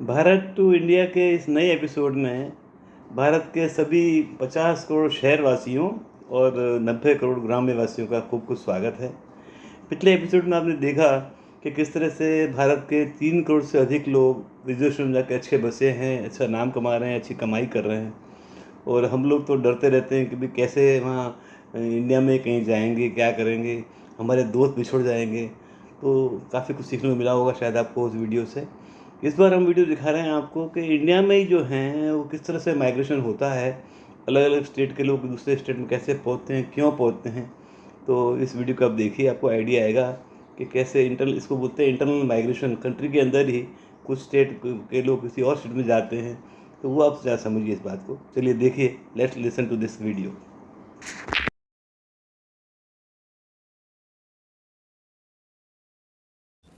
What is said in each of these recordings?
Bharat to India के इस नए एपिसोड में भारत के सभी 50 करोड़ शहरवासियों और 90 करोड़ ग्राम्य वासियों का खूब खूब स्वागत है। पिछले एपिसोड में आपने देखा कि किस तरह से भारत के 3 करोड़ से अधिक लोग विदेशों में जाकर अच्छे बसे हैं, अच्छा नाम कमा रहे हैं, अच्छी कमाई कर रहे हैं। और हम लोग तो डरते रहते हैं कि भाई कैसे वहाँ इंडिया में कहीं जाएंगे, क्या करेंगे, हमारे दोस्त बिछुड़ जाएंगे। तो काफ़ी कुछ सीखने को मिला होगा शायद आपको उस वीडियो से। इस बार हम वीडियो दिखा रहे हैं आपको कि इंडिया में ही जो हैं वो किस तरह से माइग्रेशन होता है, अलग अलग स्टेट के लोग दूसरे स्टेट में कैसे पहुँचते हैं, क्यों पहुँचते हैं। तो इस वीडियो को आप देखिए, आपको आइडिया आएगा कि कैसे इंटरनल, इसको बोलते हैं इंटरनल माइग्रेशन, कंट्री के अंदर ही कुछ स्टेट के लोग किसी और स्टेट में जाते हैं। तो वो आप ज़रा समझिए इस बात को। चलिए देखिए, let's listen to this video.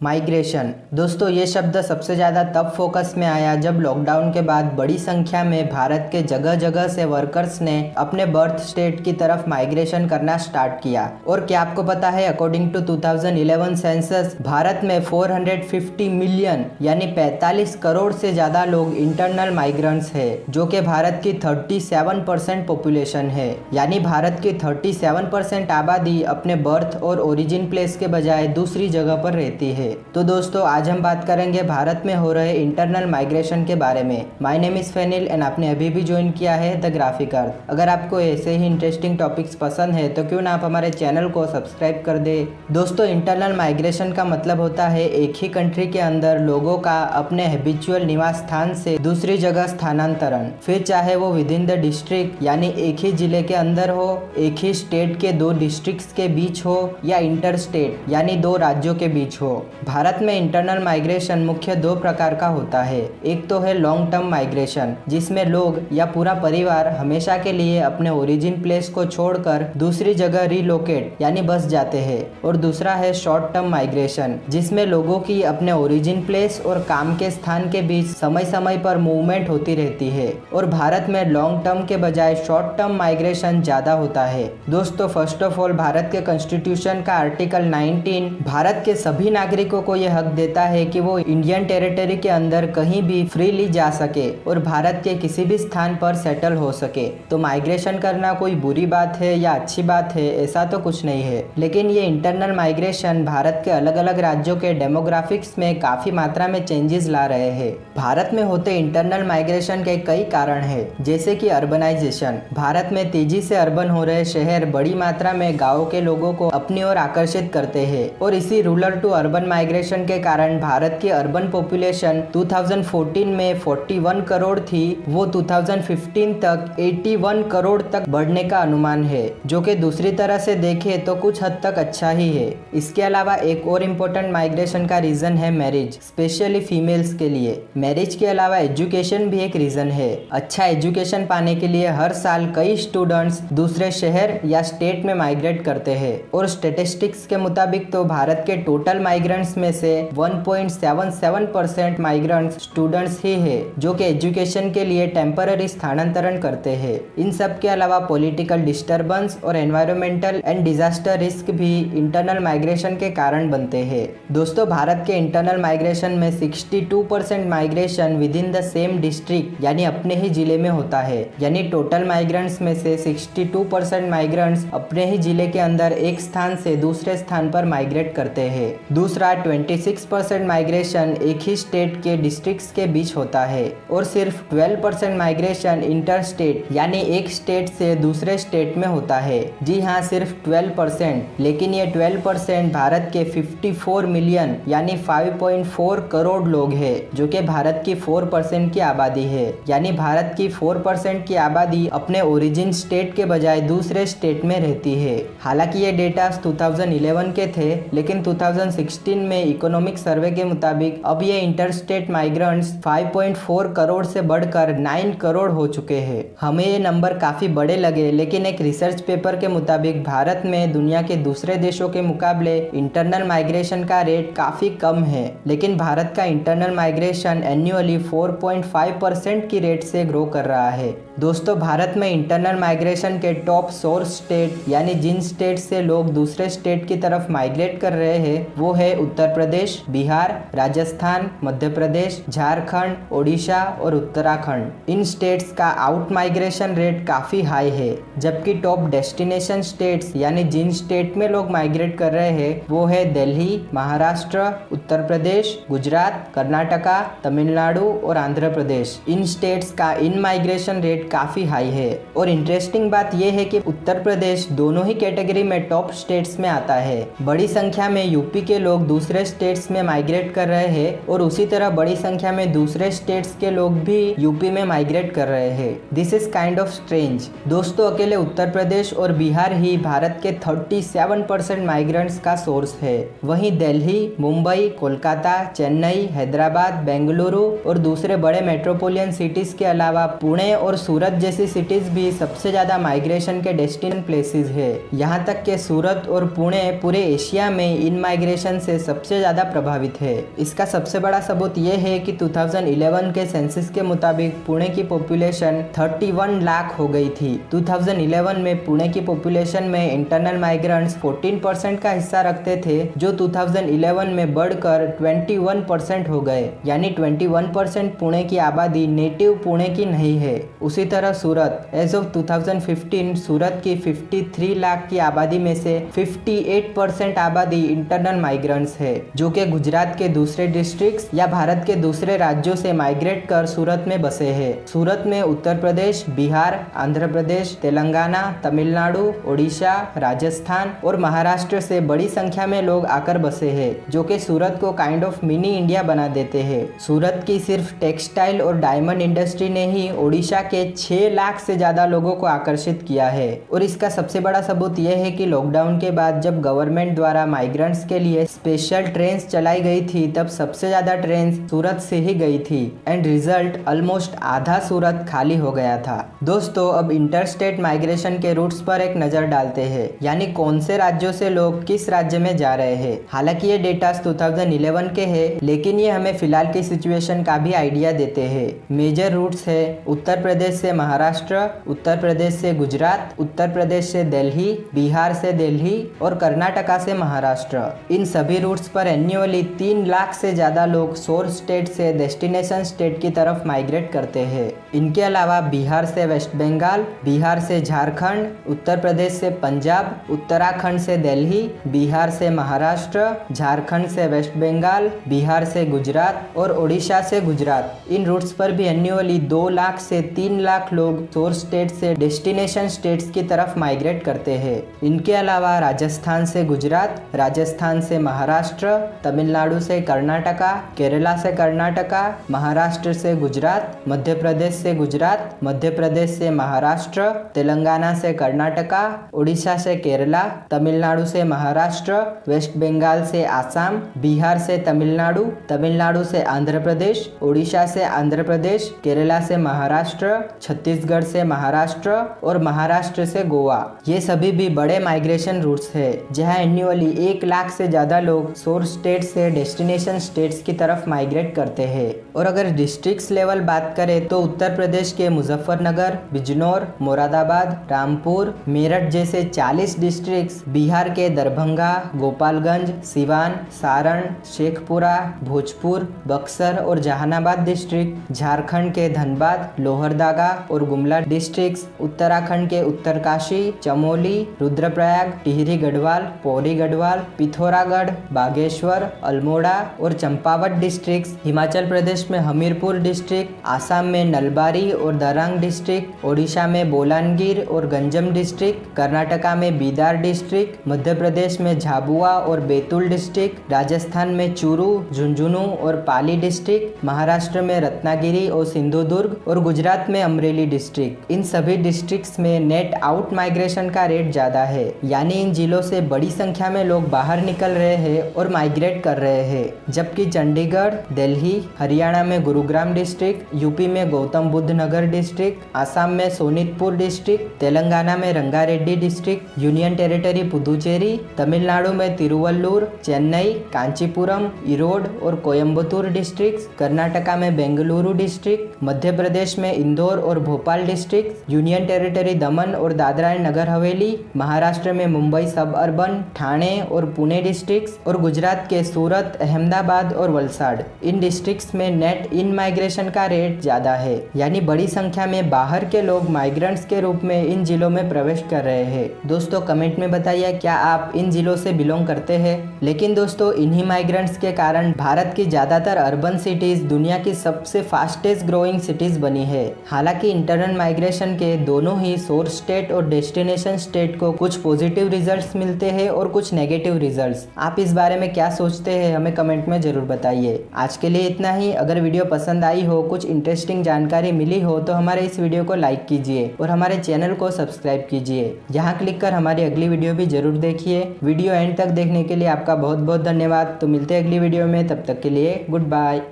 Migration. दोस्तों, ये शब्द सबसे ज़्यादा तब फोकस में आया जब लॉकडाउन के बाद बड़ी संख्या में भारत के जगह जगह से वर्कर्स ने अपने बर्थ स्टेट की तरफ माइग्रेशन करना स्टार्ट किया। और क्या आपको पता है, अकॉर्डिंग टू 2011 सेंसस, भारत में 450 मिलियन यानी 45 करोड़ से ज़्यादा लोग इंटरनल माइग्रेंट्स है, जो कि भारत की 37% पॉपुलेशन है। यानी भारत की 37% आबादी अपने बर्थ और ओरिजिन प्लेस के बजाय दूसरी जगह पर रहती है। तो दोस्तों, आज हम बात करेंगे भारत में हो रहे इंटरनल माइग्रेशन के बारे में। My name is Fenil and आपने अभी भी ज्वाइन किया है द ग्राफिक अर्थ। अगर आपको ऐसे ही इंटरेस्टिंग टॉपिक्स पसंद है तो क्यों ना आप हमारे चैनल को सब्सक्राइब कर दे। दोस्तों, इंटरनल माइग्रेशन का मतलब होता है एक ही कंट्री के अंदर लोगों का अपने हैबिचुअल निवास स्थान से दूसरी जगह स्थानांतरण, फिर चाहे वो विद इन द डिस्ट्रिक्ट यानी एक ही जिले के अंदर हो, एक ही स्टेट के दो डिस्ट्रिक्ट्स के बीच हो, या इंटर स्टेट यानी दो राज्यों के बीच हो। भारत में इंटरनल माइग्रेशन मुख्य दो प्रकार का होता है। एक तो है लॉन्ग टर्म माइग्रेशन, जिसमें लोग या पूरा परिवार हमेशा के लिए अपने ओरिजिन प्लेस को छोड़कर दूसरी जगह रिलोकेट यानी बस जाते हैं। और दूसरा है शॉर्ट टर्म माइग्रेशन, जिसमें लोगों की अपने ओरिजिन प्लेस और काम के स्थान के बीच समय समय पर मूवमेंट होती रहती है। और भारत में लॉन्ग टर्म के बजाय शॉर्ट टर्म माइग्रेशन ज्यादा होता है। दोस्तों, फर्स्ट ऑफ ऑल, भारत के कॉन्स्टिट्यूशन का आर्टिकल 19 भारत के सभी नागरिकों को यह हक देता है कि वो इंडियन टेरिटरी के अंदर कहीं भी फ्रीली जा सके और भारत के किसी भी स्थान पर सेटल हो सके। तो माइग्रेशन करना कोई बुरी बात है या अच्छी बात है, ऐसा तो कुछ नहीं है। लेकिन ये इंटरनल माइग्रेशन भारत के अलग अलग राज्यों के डेमोग्राफिक्स में काफी मात्रा में चेंजेस ला रहे हैं। भारत में होते इंटरनल माइग्रेशन के कई कारण है, जैसे कि अर्बनाइजेशन। भारत में तेजी से अर्बन हो रहे शहर बड़ी मात्रा में गाँव के लोगों को अपनी ओर आकर्षित करते हैं। और इसी रूरल टू अर्बन माइग्रेशन के कारण भारत की अर्बन पॉपुलेशन 2014 में 41 करोड़ थी, वो 2015 तक 81 करोड़ तक बढ़ने का अनुमान है, जो कि दूसरी तरह से देखें तो कुछ हद तक अच्छा ही है। इसके अलावा एक और इम्पोर्टेंट माइग्रेशन का रीजन है मैरिज, स्पेशली फीमेल्स के लिए। मैरिज के अलावा एजुकेशन भी एक रीजन है। अच्छा एजुकेशन पाने के लिए हर साल कई स्टूडेंट्स दूसरे शहर या स्टेट में माइग्रेट करते हैं। और स्टेटिस्टिक्स के मुताबिक तो भारत के टोटल माइग्रेंट्स में से 1.77% माइग्रेंट्स स्टूडेंट्स ही है, जो कि एजुकेशन के लिए टेम्पररी स्थानांतरण करते हैं। इन सब के अलावा पॉलिटिकल डिस्टर्बेंस और एनवायरमेंटल एंड डिजास्टर रिस्क भी इंटरनल माइग्रेशन के कारण बनते हैं। दोस्तों, भारत के इंटरनल माइग्रेशन में 62% migration with in the same district यानी अपने ही जिले में होता है। यानी टोटल माइग्रेंट्स में से 62% माइग्रेंट्स अपने ही जिले के अंदर एक स्थान से दूसरे स्थान पर माइग्रेट करते हैं। दूसरा 26% माइग्रेशन एक ही स्टेट के डिस्ट्रिक्ट्स के बीच होता है। और सिर्फ 12% माइग्रेशन इंटर स्टेट यानी एक स्टेट से दूसरे स्टेट में होता है। जी हाँ, सिर्फ 12%। लेकिन ये 12% भारत के 54 मिलियन यानी 5.4 करोड़ लोग हैं, जो कि भारत की 4% की आबादी है। यानी भारत की 4% की आबादी अपने ओरिजिन स्टेट के बजाय दूसरे स्टेट में रहती है। हालांकि ये डेटा 2011 के थे, लेकिन 2016 में इकोनॉमिक सर्वे के मुताबिक अब ये इंटरस्टेट माइग्रेंट्स 5.4 करोड़ से बढ़कर 9 करोड़ हो चुके हैं। हमें ये नंबर काफी बड़े लगे, लेकिन एक रिसर्च पेपर के मुताबिक भारत में दुनिया के दूसरे देशों के मुकाबले इंटरनल माइग्रेशन का रेट काफी कम है। लेकिन भारत का इंटरनल माइग्रेशन एन्युअली 4.5% की रेट से ग्रो कर रहा है। दोस्तों, भारत में इंटरनल माइग्रेशन के टॉप सोर्स स्टेट यानी जिन स्टेट से लोग दूसरे स्टेट की तरफ माइग्रेट कर रहे हैं वो है उत्तर प्रदेश, बिहार, राजस्थान, मध्य प्रदेश, झारखंड, ओडिशा और उत्तराखंड। इन स्टेट्स का आउट माइग्रेशन रेट काफ़ी हाई है, जबकि टॉप डेस्टिनेशन स्टेट्स यानी जिन स्टेट में लोग माइग्रेट कर रहे हैं वो है दिल्ली, महाराष्ट्र, उत्तर प्रदेश, गुजरात, कर्नाटका, तमिलनाडु और आंध्र प्रदेश। इन स्टेट्स का इन माइग्रेशन रेट काफ़ी हाई है। और इंटरेस्टिंग बात यह है कि उत्तर प्रदेश दोनों ही कैटेगरी में टॉप स्टेट्स में आता है। बड़ी संख्या में यूपी के लोग दूसरे स्टेट्स में माइग्रेट कर रहे हैं और उसी तरह बड़ी संख्या में दूसरे स्टेट्स के लोग भी यूपी में माइग्रेट कर रहे हैं। This is kind of strange. दोस्तों, अकेले उत्तर प्रदेश और बिहार ही भारत के 37% माइग्रेंट्स का सोर्स है। वहीं दिल्ली, मुंबई, कोलकाता, चेन्नई, हैदराबाद, बेंगलुरु और दूसरे बड़े मेट्रोपोलियन सिटीज के अलावा पुणे और सूरत जैसी सिटीज भी सबसे ज्यादा माइग्रेशन के डेस्टिनेशन प्लेसेस है। यहाँ तक कि सूरत और पुणे पूरे एशिया में इन माइग्रेशन से सबसे ज्यादा प्रभावित है। इसका सबसे बड़ा सबूत ये है कि 2011 के सेंसस के मुताबिक पुणे की पॉपुलेशन 31 लाख हो गई थी। 2011 में पुणे की पॉपुलेशन में इंटरनल माइग्रेंट्स 14% का हिस्सा रखते थे, जो 2011 में बढ़कर 21% हो गए, यानी 21% पुणे की आबादी नेटिव पुणे की नहीं है। उसी तरह सूरत, एज ऑफ 2015 सूरत की 53 लाख की आबादी में से 58% आबादी इंटरनल माइग्रेंट्स है, जो कि गुजरात के दूसरे डिस्ट्रिक्ट्स या भारत के दूसरे राज्यों से माइग्रेट कर सूरत में बसे हैं। सूरत में उत्तर प्रदेश, बिहार, आंध्र प्रदेश, तेलंगाना, तमिलनाडु, ओडिशा, राजस्थान और महाराष्ट्र से बड़ी संख्या में लोग आकर बसे हैं, जो कि सूरत को काइंड ऑफ मिनी इंडिया बना देते हैं। सूरत की सिर्फ टेक्सटाइल और डायमंड इंडस्ट्री ने ही ओडिशा के 6 लाख से ज्यादा लोगों को आकर्षित किया है। और इसका सबसे बड़ा सबूत यह है कि लॉकडाउन के बाद जब गवर्नमेंट द्वारा माइग्रेंट्स के लिए स्पेशल ट्रेन्स चलाई गई थी, तब सबसे ज्यादा ट्रेन सूरत से ही गई थी एंड रिजल्ट ऑलमोस्ट आधा सूरत खाली हो गया था। दोस्तों, अब इंटर स्टेट माइग्रेशन के रूट्स पर एक नजर डालते हैं, यानी कौन से राज्यों से लोग किस राज्य में जा रहे हैं। हालांकि ये डेटा 2011 के हैं, लेकिन ये हमें फिलहाल की सिचुएशन का भी आइडिया देते हैं। मेजर रूट्स है उत्तर प्रदेश से महाराष्ट्र, उत्तर प्रदेश से गुजरात, उत्तर प्रदेश से दिल्ली, बिहार से दिल्ली और कर्नाटका से महाराष्ट्र। इन सभी रूट्स पर एन्युअली 3 लाख से ज्यादा लोग सोर्स स्टेट से डेस्टिनेशन स्टेट की तरफ माइग्रेट करते हैं। इनके अलावा बिहार से वेस्ट बंगाल, बिहार से झारखंड, उत्तर प्रदेश से पंजाब, उत्तराखंड से दिल्ली, बिहार से महाराष्ट्र, झारखंड से वेस्ट बंगाल, बिहार से गुजरात और ओडिशा से गुजरात। इन रूट्स पर भी एन्युअली 2 लाख से 3 लाख लोग सोर्स स्टेट से डेस्टिनेशन स्टेट्स की तरफ माइग्रेट करते हैं। इनके अलावा राजस्थान से गुजरात, राजस्थान से महाराष्ट्र, तमिलनाडु से कर्नाटका, केरला से कर्नाटका, महाराष्ट्र से गुजरात, मध्य प्रदेश से गुजरात, मध्य प्रदेश से महाराष्ट्र, तेलंगाना से कर्नाटका, उड़ीसा से केरला, तमिलनाडु से महाराष्ट्र, वेस्ट बंगाल से आसाम, बिहार से तमिलनाडु, तमिलनाडु से आंध्र प्रदेश, उड़ीसा से आंध्र प्रदेश, केरला से महाराष्ट्र, छत्तीसगढ़ से महाराष्ट्र और महाराष्ट्र से गोवा। ये सभी भी बड़े माइग्रेशन रूट्स है, जहां एन्युअली 1 लाख से ज्यादा लोग सोर्स स्टेट से डेस्टिनेशन स्टेट्स की तरफ माइग्रेट करते हैं। और अगर डिस्ट्रिक्ट्स लेवल बात करें तो उत्तर प्रदेश के मुजफ्फरनगर, बिजनौर, मुरादाबाद, रामपुर, मेरठ जैसे 40 डिस्ट्रिक्ट्स, बिहार के दरभंगा, गोपालगंज, सिवान, सारण, शेखपुरा, भोजपुर, बक्सर और जहानाबाद डिस्ट्रिक्ट, झारखंड के धनबाद, लोहरदगा और गुमला डिस्ट्रिक्ट्स, उत्तराखंड के उत्तरकाशी, चमोली, रुद्रप्रयाग, टिहरी गढ़वाल, पौड़ी गढ़वाल, पिथौरागढ़, बागेश्वर, अल्मोड़ा और चंपावत डिस्ट्रिक्ट्स, हिमाचल प्रदेश में हमीरपुर डिस्ट्रिक्ट, आसाम में नलबारी और दरंग डिस्ट्रिक्ट, ओडिशा में बोलानगिर और गंजम डिस्ट्रिक्ट, कर्नाटका में बीदार डिस्ट्रिक्ट, मध्य प्रदेश में झाबुआ और बैतूल डिस्ट्रिक्ट, राजस्थान में चूरू, झुंझुनू और पाली डिस्ट्रिक्ट, महाराष्ट्र में रत्नागिरी और सिंधुदुर्ग और गुजरात में अमरेली डिस्ट्रिक्ट। इन सभी डिस्ट्रिक्ट्स में नेट आउट माइग्रेशन का रेट ज्यादा है, यानी इन जिलों से बड़ी संख्या में लोग बाहर निकल रहे हैं और माइग्रेट कर रहे हैं। जबकि चंडीगढ़, दिल्ली, हरियाणा में गुरुग्राम डिस्ट्रिक्ट, यूपी में गौतम बुद्ध नगर डिस्ट्रिक्ट, आसाम में सोनितपुर डिस्ट्रिक्ट, तेलंगाना में Rangareddy district, union territory Puducherry, Tamil Nadu में तिरुवल्लुर, चेन्नई, कांचीपुरम, इरोड और कोयम्बतूर डिस्ट्रिक्ट, कर्नाटका में बेंगलुरु डिस्ट्रिक्ट, मध्य प्रदेश में इंदौर और भोपाल डिस्ट्रिक्ट, यूनियन टेरिटरी दमन और दादरा एंड नगर हवेली, महाराष्ट्र में मुंबई सब अर्बन, ठाणे और पुणे डिस्ट्रिक्ट्स और और गुजरात के सूरत, अहमदाबाद और वलसाड इन डिस्ट्रिक्ट्स में नेट इन माइग्रेशन का रेट ज़्यादा है, यानी बड़ी संख्या में बाहर के लोग माइग्रेंट्स के रूप में इन जिलों में प्रवेश कर रहे हैं। दोस्तों कमेंट में बताइए क्या आप इन जिलों से बिलोंग करते हैं। लेकिन दोस्तों इन्हीं माइग्रेंट्स के कारण भारत की ज़्यादातर अर्बन सिटीज़ दुनिया की सबसे फास्टेस्ट ग्रोइंग सिटीज़ बनी है। हालांकि इंटरनल माइग्रेशन के दोनों ही सोर्स स्टेट और डेस्टिनेशन स्टेट को कुछ पॉजिटिव रिजल्ट्स मिलते हैं और कुछ नेगेटिव रिजल्ट्स। आप इस बारे में क्या सोचते हैं हमें कमेंट में ज़रूर बताइए। आज के लिए इतना ही। अगर वीडियो पसंद आई हो, कुछ इंटरेस्टिंग जानकारी मिली हो तो हमारे इस वीडियो को लाइक कीजिए और हमारे चैनल को सब्सक्राइब कीजिए। यहाँ क्लिक कर हमारी अगली वीडियो भी जरूर देखिए। वीडियो एंड तक देखने के लिए आपका बहुत बहुत धन्यवाद। तो मिलते हैं अगली वीडियो में, तब तक के लिए गुड बाय।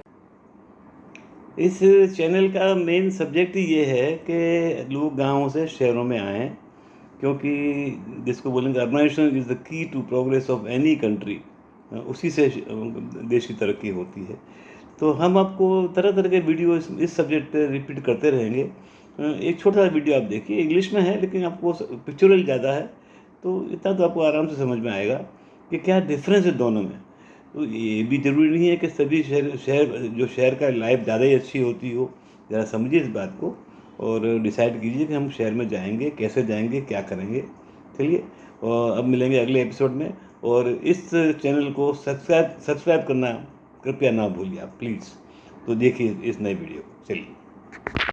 इस चैनल का मेन सब्जेक्ट ये है कि लोग गाँव से शहरों में आएँ, क्योंकि जिसको बोलेंगे urbanisation is the key to progress of any country. उसी से देश की तरक्की होती है। तो हम आपको तरह तरह के वीडियो इस सब्जेक्ट पे रिपीट करते रहेंगे। एक छोटा सा वीडियो आप देखिए, इंग्लिश में है लेकिन आपको पिक्चरल ज़्यादा है, तो इतना तो आपको आराम से समझ में आएगा कि क्या डिफरेंस है दोनों में। तो ये भी ज़रूरी नहीं है कि सभी शहर का लाइफ ज़्यादा ही अच्छी होती हो। ज़रा समझिए इस बात को और डिसाइड कीजिए कि हम शहर में जाएंगे, कैसे जाएंगे, क्या करेंगे। चलिए, और अब मिलेंगे अगले एपिसोड में। और इस चैनल को सब्सक्राइब करना कृपया ना भूलिए आप, प्लीज़। तो देखिए इस नए वीडियो। चलिए।